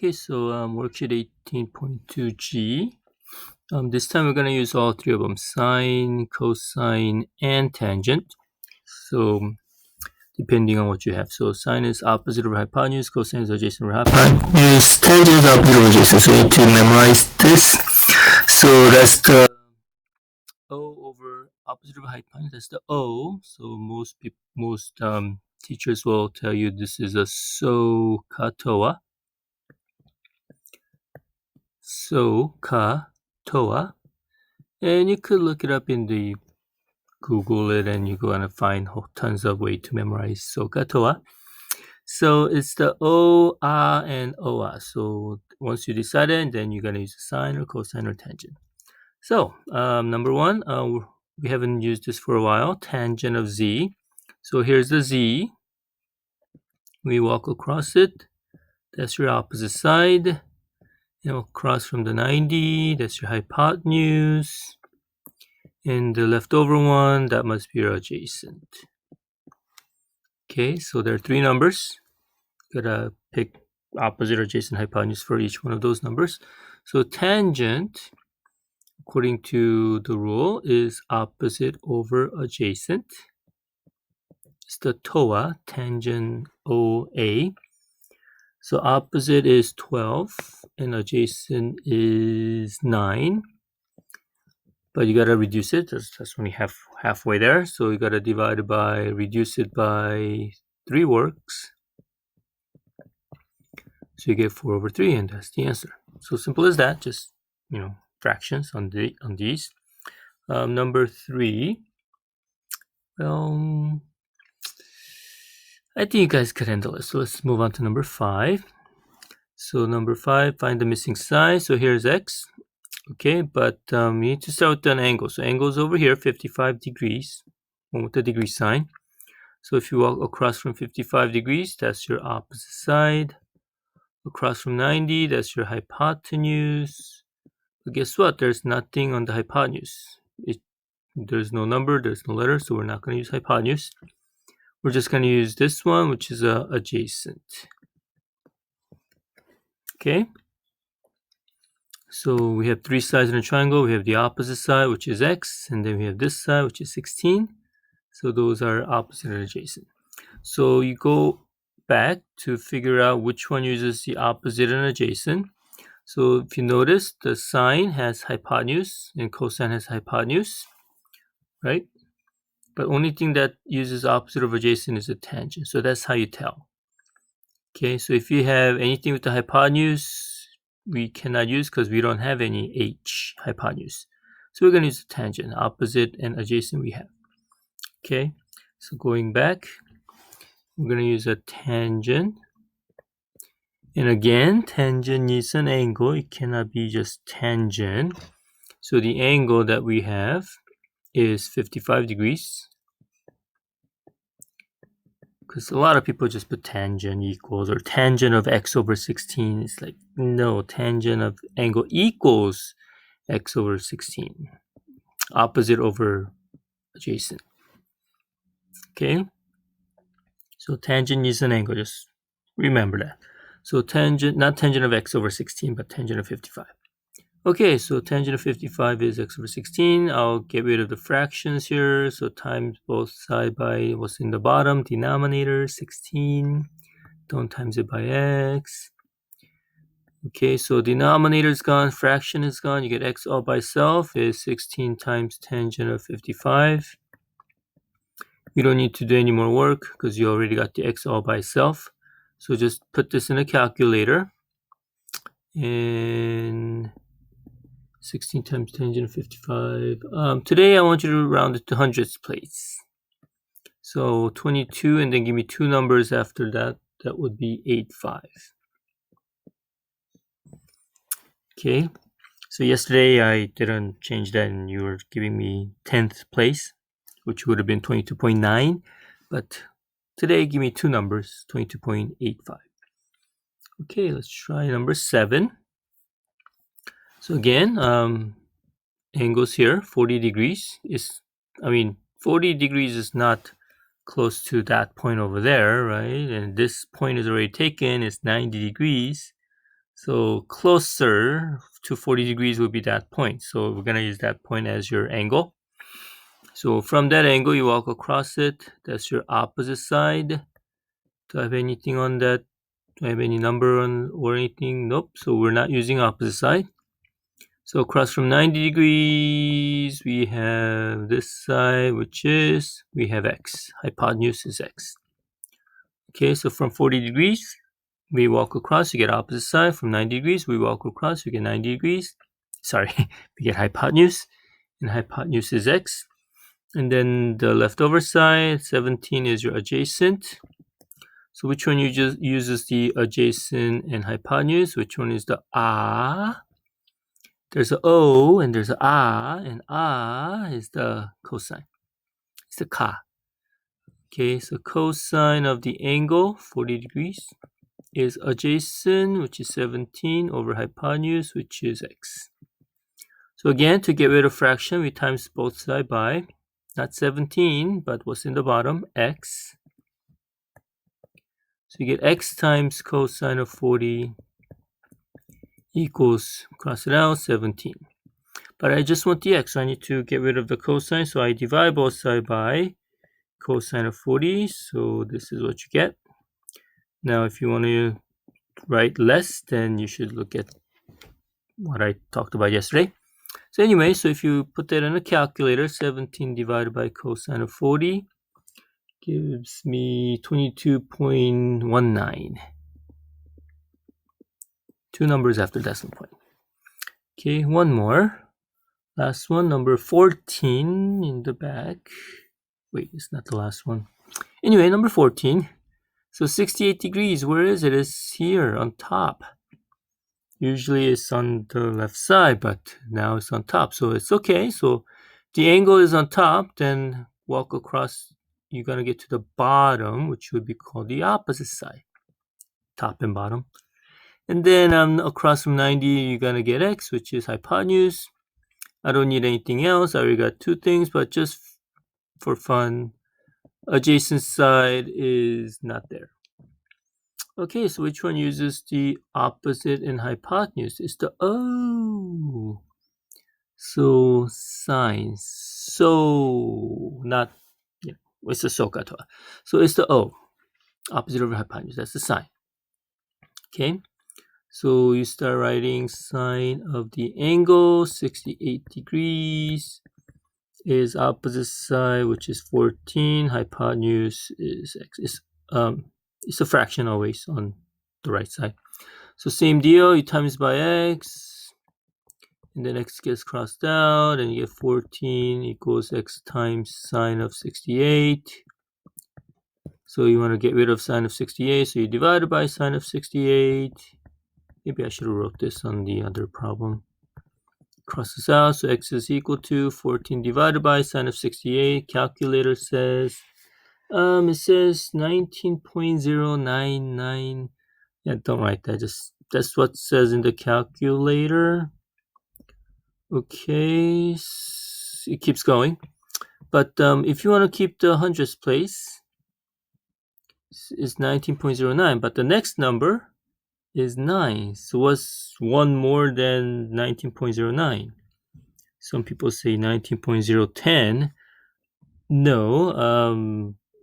Okay, so worksheet 18.2G. This time we're going to use all three of them, sine, cosine, and tangent. So depending on what you have. So sine is opposite of hypotenuse, cosine is adjacent over hypotenuse, tangent is opposite of adjacent. So you need to memorize this. So that's the O over opposite of hypotenuse. That's the O. So most teachers will tell you this is a SOHCAHTOA. SOHCAHTOA. And you could look it up in the Google it and you're going to find tons of ways to memorize SOHCAHTOA. So it's the O, A, and OA. So once you decide it, then you're going to use sine or cosine or tangent. So number one, we haven't used this for a while, tangent of Z. So here's the Z. We walk across it. That's your opposite side. And across from the 90, that's your hypotenuse. And the leftover one, that must be your adjacent. Okay, so there are three numbers. Gotta pick opposite or adjacent hypotenuse for each one of those numbers. So tangent, according to the rule, is opposite over adjacent. It's the TOA, tangent OA. So opposite is 12 and adjacent is 9. But you gotta reduce it. That's only halfway there. So you gotta reduce it by 3 works. So you get 4 over 3, and that's the answer. So simple as that. Just fractions on these. Number 3. Well, I think you guys could handle it. So let's move on to number 5. So number 5, find the missing side. So here's x. Okay, but you need to start with an angle. So angle is over here, 55 degrees, one with the degree sign. So if you walk across from 55 degrees, that's your opposite side. Across from 90, that's your hypotenuse. But guess what? There's nothing on the hypotenuse. There's no number, there's no letter, so we're not going to use hypotenuse. We're just going to use this one, which is adjacent. Okay. So we have 3 sides in a triangle. We have the opposite side, which is x, and then we have this side, which is 16. So those are opposite and adjacent. So you go back to figure out which one uses the opposite and adjacent. So if you notice, the sine has hypotenuse and cosine has hypotenuse, right? But only thing that uses opposite of adjacent is the tangent. So that's how you tell. Okay, so if you have anything with the hypotenuse, we cannot use because we don't have any h hypotenuse. So we're going to use the tangent. Opposite and adjacent we have. Okay, so going back, we're going to use a tangent. And again, tangent needs an angle. It cannot be just tangent. So the angle that we have is 55 degrees. Because a lot of people just put tangent equals or tangent of x over 16. It's like, no, tangent of angle equals x over 16. Opposite over adjacent. Okay? So tangent is an angle. Just remember that. So tangent, not tangent of x over 16, but tangent of 55. Okay, so tangent of 55 is x over 16. I'll get rid of the fractions here. So times both sides by what's in the bottom, denominator, 16. Don't times it by x. Okay, so denominator is gone, fraction is gone. You get x all by itself is 16 times tangent of 55. You don't need to do any more work because you already got the x all by itself. So just put this in a calculator. And 16 times tangent of 55. Today I want you to round it to hundredths place. So 22 and then give me 2 numbers after that. That would be 85. Okay. So yesterday I didn't change that and you were giving me 10th place, which would have been 22.9. But today give me 2 numbers, 22.85. Okay, let's try number 7. So again, angles here, 40 degrees is, 40 degrees is not close to that point over there, right? And this point is already taken, it's 90 degrees. So closer to 40 degrees will be that point. So we're going to use that point as your angle. So from that angle, you walk across it. That's your opposite side. Do I have anything on that? Do I have any number on or anything? Nope. So we're not using opposite side. So across from 90 degrees, we have this side, which is, we have x. Hypotenuse is x. Okay, so from 40 degrees, we walk across, you get opposite side. From 90 degrees, we walk across, you get 90 degrees. Sorry, we get hypotenuse, and hypotenuse is x. And then the leftover side, 17 is your adjacent. So which one uses the adjacent and hypotenuse? Which one is the a? There's a o and there's a and a is the cosine. It's the ka. Okay, so cosine of the angle, 40 degrees, is adjacent, which is 17, over hypotenuse, which is x. So again, to get rid of fraction, we times both sides by, not 17, but what's in the bottom, x. So you get x times cosine of 40 equals, cross it out, 17. But I just want the x, so I need to get rid of the cosine, so I divide both sides by cosine of 40, so this is what you get. Now if you want to write less, then you should look at what I talked about yesterday. So anyway, so if you put that in a calculator, 17 divided by cosine of 40 gives me 22.19. Two numbers after decimal point. Okay, one more. Last one, number 14 in the back. Wait, it's not the last one. Anyway, number 14. So 68 degrees, where is it? It's here on top. Usually it's on the left side, but now it's on top, so it's okay. So the angle is on top, then walk across, you're going to get to the bottom, which would be called the opposite side, top and bottom. And then across from 90, you're going to get x, which is hypotenuse. I don't need anything else. I already got two things, but just for fun, adjacent side is not there. Okay, so which one uses the opposite in hypotenuse? It's the O. So sine. So not, yeah, it's the SOHCAHTOA. So it's the O. Opposite over hypotenuse. That's the sine. Okay. So you start writing sine of the angle, 68 degrees is opposite side, which is 14. Hypotenuse is x. It's a fraction always on the right side. So same deal, you times by x, and then x gets crossed out, and you get 14 equals x times sine of 68. So you want to get rid of sine of 68, so you divide it by sine of 68. Maybe I should have wrote this on the other problem. Cross this out, so x is equal to 14 divided by sine of 68. Calculator says, it says 19.099. Yeah, don't write that. Just that's what it says in the calculator. Okay, it keeps going. But if you want to keep the hundredths place, it's 19.09. But the next number is 9. So what's one more than 19.09? Some people say 19.010. No,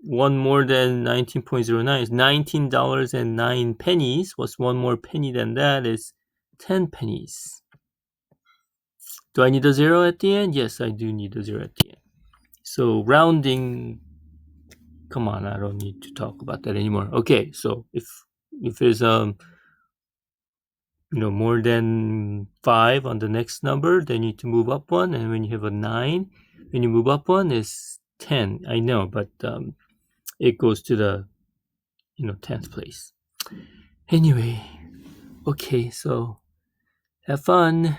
one more than 19.09 is $19.09. What's one more penny than that is 10 pennies. Do I need a zero at the end? Yes, I do need a zero at the end. So rounding, come on, I don't need to talk about that anymore. Okay, so if it's more than 5 on the next number, then you need to move up one. And when you have a 9, when you move up one, is 10. I know, but it goes to the 10th place. Anyway, okay, so have fun.